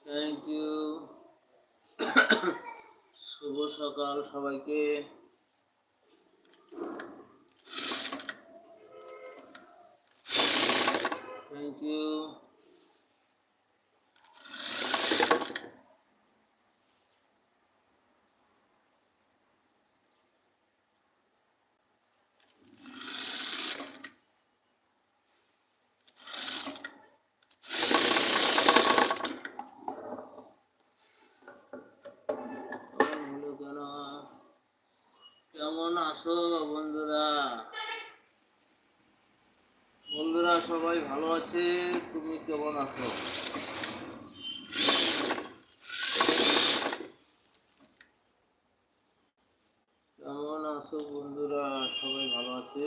Thank you. শুভ সকাল সবাইকে। Thank you. কেমন আছো বন্ধুরা? বন্ধুরা সবাই ভালো আছে, তুমি কেমন আছো? কেমন আছো বন্ধুরা? সবাই ভালো আছে?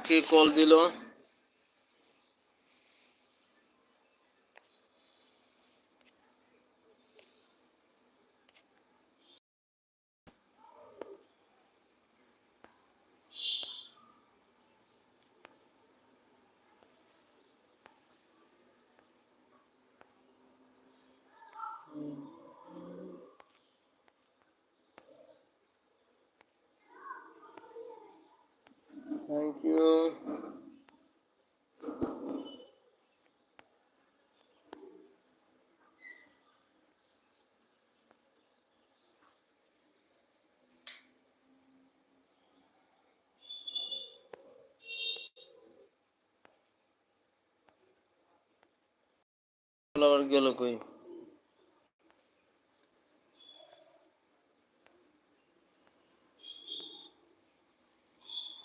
কে কল দিল? Thank you. আবার গেল কই?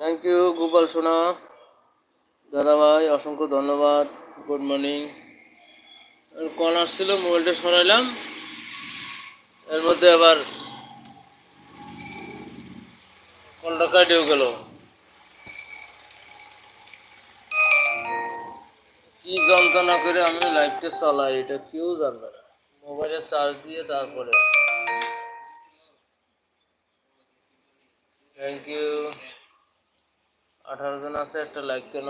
থ্যাংক ইউ গোপাল সোনা দাদা ভাই, অসংখ্য ধন্যবাদ। Good morning. কল আসছিল, মোবাইলটা সরাইলাম, এর মধ্যে আবার কলটা কাটেও গেল। কি যন্ত্রণা করে আমি লাইটটা চালাই এটা কেউ জানবে না। মোবাইলে চার্জ দিয়ে তারপরে। Thank you. 18 জন আছে, একটা লাইক কেন?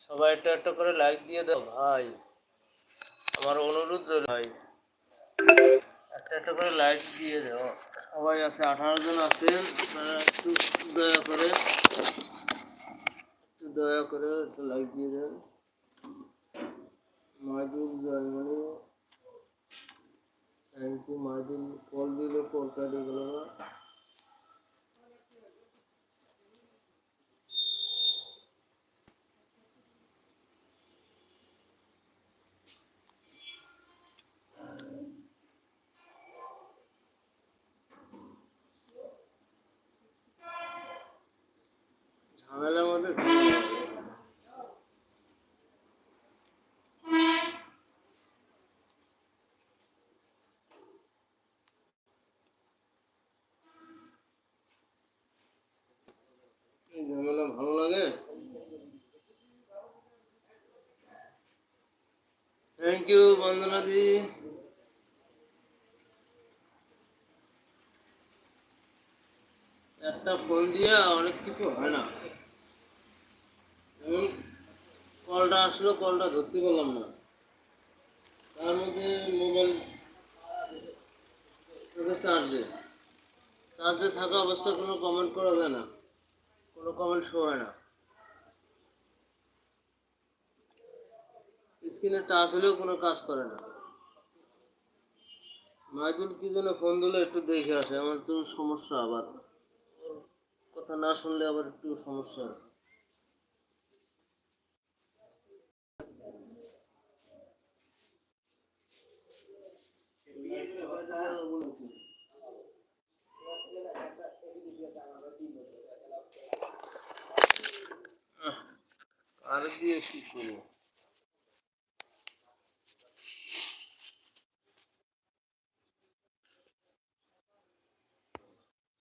সবাই একটা একটা করে লাইক দিয়ে দাও ভাই, আমার অনুরোধ রইল ভাই, একটা একটা করে লাইক দিয়ে দাও। সবাই আছে, 18 জন আছেন, আপনারা একটু দয়া করে একটু লাইক দিয়ে দেন। Maidul Joymoni, thank you. Maidul call দিলে কল কাটে গেল না। ঝামেলার মধ্যে ঝামেলা ভালো লাগে। থ্যাংক ইউ বন্দনা দি। একটা ফোন দিয়ে অনেক কিছু হয় না। যেমন কলটা আসলো, কলটা ধরতে পারলাম না, তার মধ্যে মোবাইল চার্জে থাকা অবস্থায় কোনো কমেন্ট করা যায় না, কোনো কমেন্ট শো হয় না, স্ক্রিনে টাচ হলেও কোনো কাজ করে না। মাইদুল কি জন্য ফোন দিলে একটু দেখে আসে, আমার তো সমস্যা, আবার কথা না শুনলে আবার একটু সমস্যা আছে। আর দিয়ে কি করবো?